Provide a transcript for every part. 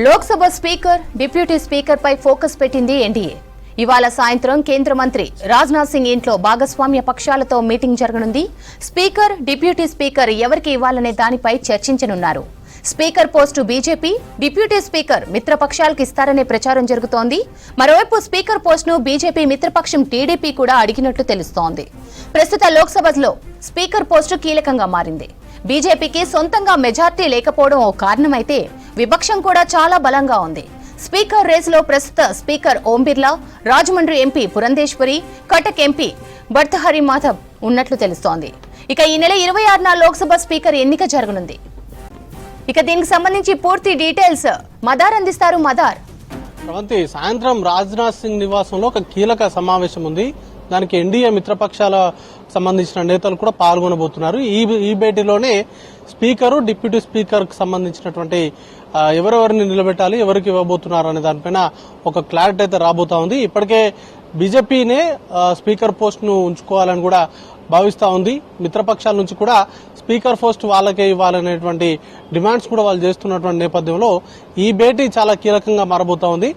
Lok Sabha speaker, deputy speaker పై focus పెట్టింది NDA. ఇవాళ సాయంత్రం కేంద్ర మంత్రి రాజ్నాథ్ సింగ్ ఇంట్లో భాగస్వామ్య పక్షాలతో మీటింగ్ జరగనుంది. స్పీకర్, డిప్యూటీ స్పీకర్ ఎవరికి ఇవ్వాలనే దానిపై చర్చించనున్నారు. Speaker post BJP, deputy speaker మిత్రపక్షాలకు ఇస్తారనే ప్రచారం జరుగుతోంది. మరోవైపు స్పీకర్ పోస్టును బీజేపీ మిత్రపక్షం టీడీపీ కూడా అడిగినట్లు తెలుస్తోంది. ప్రస్తుత లోక్సభలో స్పీకర్ పోస్టు కీలకంగా మారింది. బీజేపీకి సొంతంగా మెజార్టీ లేకపోవడం ఓ కారణమైతే విపక్షం కూడా చాలా బలంగా ఉంది. స్పీకర్ రేసులో ప్రస్తుత speaker Om Birla, Rajahmundry MP Purandeswari, Cuttack MP Bhartrhari Madhav ఉన్నట్లు తెలుస్తోంది. ఇక ఈ నెల 26న లోక్సభ స్పీకర్ ఎన్నిక జరగనుంది. ఇక దీనికి సంబంధించి పూర్తి డీటెయిల్స్ మదార్ అందిస్తారు. మదార్, సాయంత్రం రాజ్నాథ్ సింగ్ నివాసంలో ఒక కీలక సమావేశం ఉంది. దానికి ఎన్డీఏ మిత్రపక్షాల సంబంధించిన నేతలు కూడా పాల్గొనబోతున్నారు. ఈ భేటీలోనే స్పీకరు, డిప్యూటీ స్పీకర్ కు సంబంధించినటువంటి ఎవరెవరిని నిలబెట్టాలి, ఎవరికి ఇవ్వబోతున్నారు అనే దానిపైన ఒక క్లారిటీ అయితే రాబోతా ఉంది. ఇప్పటికే బీజేపీనే స్పీకర్ పోస్ట్ ను ఉంచుకోవాలని కూడా భావిస్తా ఉంది. మిత్రపక్షాల నుంచి కూడా స్పీకర్ పోస్ట్ వాళ్ళకే ఇవ్వాలనేటువంటి డిమాండ్స్ కూడా వాళ్ళు చేస్తున్నటువంటి నేపథ్యంలో ఈ భేటీ చాలా కీలకంగా మారబోతా ఉంది.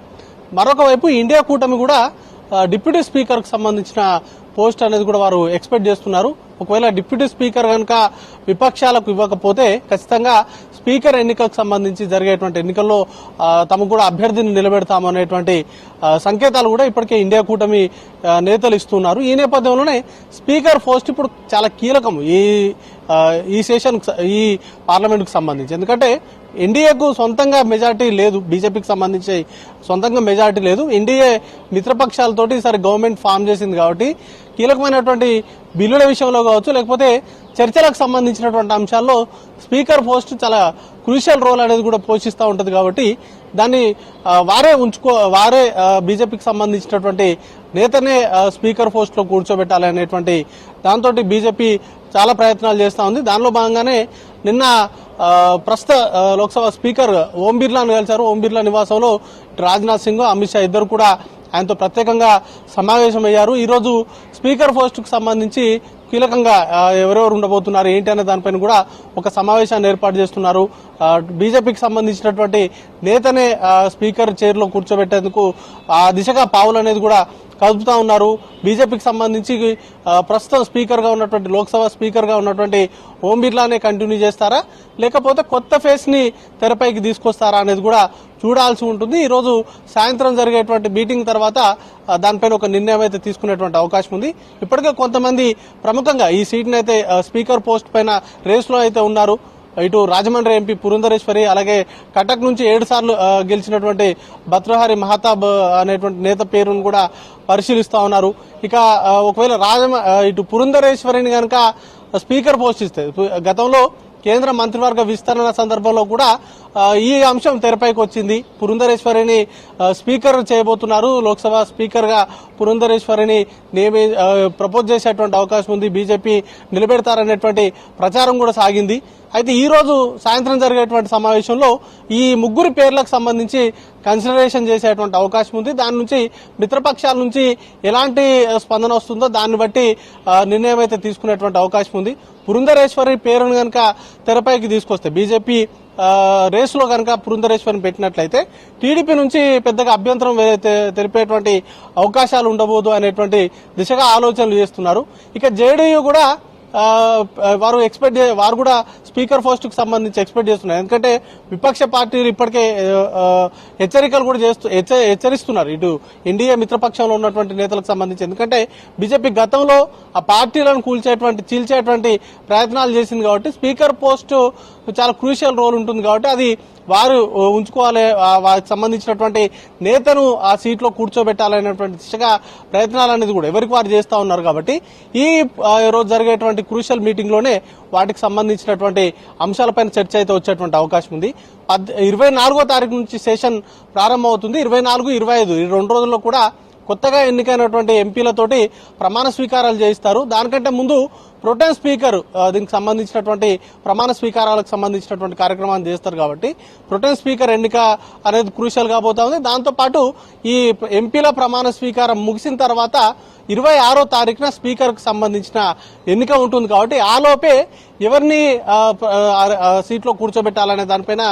మరొక వైపు ఇండియా కూటమి కూడా డిప్యూటీ స్పీకర్ కు సంబంధించిన పోస్ట్ అనేది కూడా వారు ఎక్స్పెక్ట్ చేస్తున్నారు. ఒకవేళ డిప్యూటీ స్పీకర్ కనుక విపక్షాలకు ఇవ్వకపోతే ఖచ్చితంగా స్పీకర్ ఎన్నికలకు సంబంధించి జరిగేటువంటి ఎన్నికల్లో తమకు కూడా అభ్యర్థిని నిలబెడతామనేటువంటి సంకేతాలు కూడా ఇప్పటికే ఇండియా కూటమి నేతలు ఇస్తున్నారు. ఈ నేపథ్యంలోనే స్పీకర్ పోస్ట్ ఇప్పుడు చాలా కీలకం ఈ సెషన్, ఈ పార్లమెంట్ కు సంబంధించి. ఎందుకంటే ఎన్డీఏకు సొంతంగా మెజార్టీ లేదు, బీజేపీకి సంబంధించి సొంతంగా మెజార్టీ లేదు. ఎన్డీఏ మిత్రపక్షాలతోటి ఈసారి గవర్నమెంట్ ఫామ్ చేసింది కాబట్టి కీలకమైనటువంటి బిల్లుల విషయంలో కావచ్చు, లేకపోతే చర్చలకు సంబంధించినటువంటి అంశాల్లో స్పీకర్ పోస్ట్ చాలా క్రూషియల్ రోల్ అనేది కూడా పోషిస్తూ ఉంటుంది. కాబట్టి దాన్ని వారే బీజేపీకి సంబంధించినటువంటి నేతనే స్పీకర్ పోస్ట్ లో కూర్చోబెట్టాలి అనేటువంటి దాంతో బీజేపీ చాలా ప్రయత్నాలు చేస్తూ ఉంది. దానిలో భాగంగానే నిన్న ప్రస్తుత లోక్సభ స్పీకర్ ఓం బిర్లాను కలిశారు. ఓం బిర్లా నివాసంలో రాజ్నాథ్ సింగ్, అమిత్ షా ఇద్దరు కూడా ఆయనతో ప్రత్యేకంగా సమావేశమయ్యారు. ఈరోజు స్పీకర్ పోస్ట్ కు సంబంధించి కీలకంగా ఎవరెవరు ఉండబోతున్నారు ఏంటి అనే దానిపైన కూడా ఒక సమావేశాన్ని ఏర్పాటు చేస్తున్నారు. బీజేపీకి సంబంధించినటువంటి నేతనే స్పీకర్ చైర్ లో కూర్చోబెట్టేందుకు ఆ దిశగా పావులు అనేది కూడా కదుపుతా ఉన్నారు. బీజేపీకి సంబంధించి ప్రస్తుతం స్పీకర్ గా ఉన్నటువంటి, లోక్సభ స్పీకర్ గా ఉన్నటువంటి ఓం బిర్లానే కంటిన్యూ చేస్తారా, లేకపోతే కొత్త ఫేస్ ని తెరపైకి తీసుకొస్తారా అనేది కూడా చూడాల్సి ఉంటుంది. ఈ రోజు సాయంత్రం జరిగేటువంటి మీటింగ్ తర్వాత దానిపైన ఒక నిర్ణయం అయితే తీసుకునేటువంటి అవకాశం ఉంది. ఇప్పటికే కొంతమంది ప్రముఖంగా ఈ సీట్ ని అయితే స్పీకర్ పోస్ట్ పైన రేసులో అయితే ఉన్నారు. ఇటు రాజమండ్రి ఎంపీ పురంధరేశ్వరి, అలాగే కటక్ నుంచి 7 సార్లు గెలిచినటువంటి భర్తృహరి మహతాబ్ అనేటువంటి నేత పేరును కూడా పరిశీలిస్తా ఉన్నారు. ఇక ఒకవేళ ఇటు పురంధరేశ్వరిని కనుక స్పీకర్ పోస్ట్ ఇస్తే, గతంలో కేంద్ర మంత్రివర్గ విస్తరణ సందర్భంలో కూడా ఈ అంశం తెరపైకి వచ్చింది. పురంధరేశ్వరిని స్పీకర్ చేయబోతున్నారు. లోక్సభ స్పీకర్ గా పురంధరేశ్వరిని ప్రపోజ్ చేసేటువంటి అవకాశం ఉంది. బీజేపీ నిలబెడతారనేటువంటి ప్రచారం కూడా సాగింది. అయితే ఈ రోజు సాయంత్రం జరిగేటువంటి సమావేశంలో ఈ ముగ్గురు పేర్లకు సంబంధించి కన్సిడరేషన్ చేసేటువంటి అవకాశం ఉంది. దాని నుంచి మిత్రపక్షాల నుంచి ఎలాంటి స్పందన వస్తుందో దాన్ని బట్టి నిర్ణయం అయితే తీసుకునేటువంటి అవకాశం ఉంది. పురంధరేశ్వరి పేరును కనుక తెరపైకి తీసుకొస్తే, బీజేపీ రేసులో కనుక పురంధరేశ్వరిని పెట్టినట్లయితే టీడీపీ నుంచి పెద్దగా అభ్యంతరం తెలిపేటువంటి అవకాశాలు ఉండబోదు అనేటువంటి దిశగా ఆలోచనలు చేస్తున్నారు. ఇక జేడీయూ కూడా వారు కూడా స్పీకర్ పోస్ట్ కు సంబంధించి ఎక్స్పెక్ట్ చేస్తున్నారు. ఎందుకంటే విపక్ష పార్టీలు ఇప్పటికే హెచ్చరికలు కూడా హెచ్చరిస్తున్నారు ఇటు ఎన్డీఏ మిత్రపక్షంలో ఉన్నటువంటి నేతలకు సంబంధించి. ఎందుకంటే బీజేపీ గతంలో ఆ పార్టీలను చీల్చేటువంటి ప్రయత్నాలు చేసింది కాబట్టి స్పీకర్ పోస్ట్ చాలా క్రూషియల్ రోల్ ఉంటుంది. కాబట్టి అది వారు ఉంచుకోవాలి, వారికి సంబంధించినటువంటి నేతను ఆ సీట్లో కూర్చోబెట్టాలనేటువంటి దిశగా ప్రయత్నాలు అనేది కూడా ఎవరికి వారు చేస్తా ఉన్నారు. కాబట్టి ఈ రోజు జరిగేటువంటి క్రూషియల్ మీటింగ్ లోనే వాటికి సంబంధించినటువంటి అంశాలపైన చర్చ అయితే వచ్చేటువంటి అవకాశం ఉంది. 24వ తారీఖు నుంచి సెషన్ ప్రారంభమవుతుంది. 24, 25 ఈ 2 రోజుల్లో కూడా కొత్తగా ఎన్నికైనటువంటి ఎంపీలతోటి ప్రమాణ స్వీకారాలు చేయిస్తారు. దానికంటే ముందు ప్రొటెం స్పీకర్ దీనికి సంబంధించినటువంటి ప్రమాణ స్వీకారాలకు సంబంధించినటువంటి కార్యక్రమాన్ని చేస్తారు కాబట్టి ప్రొటెం స్పీకర్ ఎన్నిక అనేది క్రూషియల్ కాబోతా ఉంది. దాంతోపాటు ఈ ఎంపీల ప్రమాణ స్వీకారం ముగిసిన తర్వాత 26వ తారీఖున స్పీకర్ కు సంబంధించిన ఎన్నిక ఉంటుంది కాబట్టి ఆ లోపే ఎవరిని సీట్లో కూర్చోబెట్టాలనే దానిపైన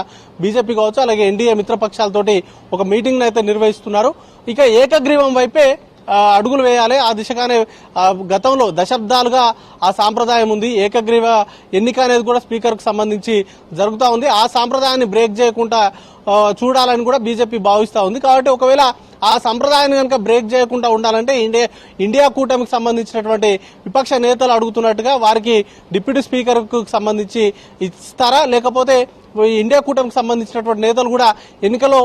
బీజేపీ కావచ్చు అలాగే ఎన్డీఏ మిత్రపక్షాలతోటి ఒక మీటింగ్ అయితే నిర్వహిస్తున్నారు. ఇక ఏకగ్రీవం వైపే అడుగులు వేయాలి. ఆ దిశగానే గతంలో దశాబ్దాలుగా ఆ సాంప్రదాయం ఉంది. ఏకగ్రీవ ఎన్నిక అనేది కూడా స్పీకర్ కు సంబంధించి జరుగుతూ ఉంది. ఆ సాంప్రదాయాన్ని బ్రేక్ చేయకుండా చూడాలని కూడా బీజేపీ భావిస్తూ ఉంది. కాబట్టి ఒకవేళ ఆ సంప్రదాయాన్ని కనుక బ్రేక్ చేయకుండా ఉండాలంటే ఇండియా కూటమికి సంబంధించినటువంటి విపక్ష నేతలు అడుగుతున్నట్టుగా వారికి డిప్యూటీ స్పీకర్ కు సంబంధించి ఇస్తారా, లేకపోతే ఇండియా కూటమికి సంబంధించినటువంటి నేతలు కూడా ఎన్నికలో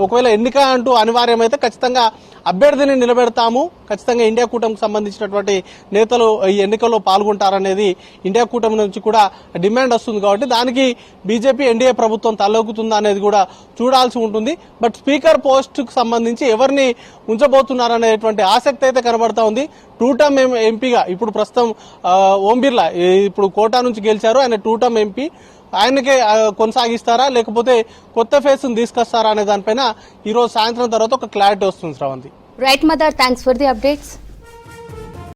ఒకవేళ ఎన్నిక అంటూ అనివార్యమైతే ఖచ్చితంగా అభ్యర్థిని నిలబెడతాము, ఖచ్చితంగా ఇండియా కూటమికి సంబంధించినటువంటి నేతలు ఈ ఎన్నికల్లో పాల్గొంటారనేది ఇండియా కూటమి నుంచి కూడా డిమాండ్ వస్తుంది. కాబట్టి దానికి బీజేపీ ఎన్డీఏ ప్రభుత్వం తలొగ్గుతుందా అనేది కూడా చూడాల్సి ఉంటుంది. బట్ స్పీకర్ పోస్ట్ కు సంబంధించి ఎవరిని ఉంచబోతున్నారనేటువంటి ఆసక్తి అయితే కనబడతా ఉంది. 2 టర్మ్ ఎంపీగా ఇప్పుడు ప్రస్తుతం ఓం బిర్లా ఇప్పుడు కోటా నుంచి గెలిచారు. ఆయన 2 టర్మ్ ఎంపీ. ఆయనకే కొనసాగిస్తారా లేకపోతే కొత్త ఫేస్ ను తీసుకొస్తారా అనే దానిపైన ఈ రోజు సాయంత్రం తర్వాత ఒక క్లారిటీ వస్తుంది. Sravanthi. Right mother, thanks for the updates.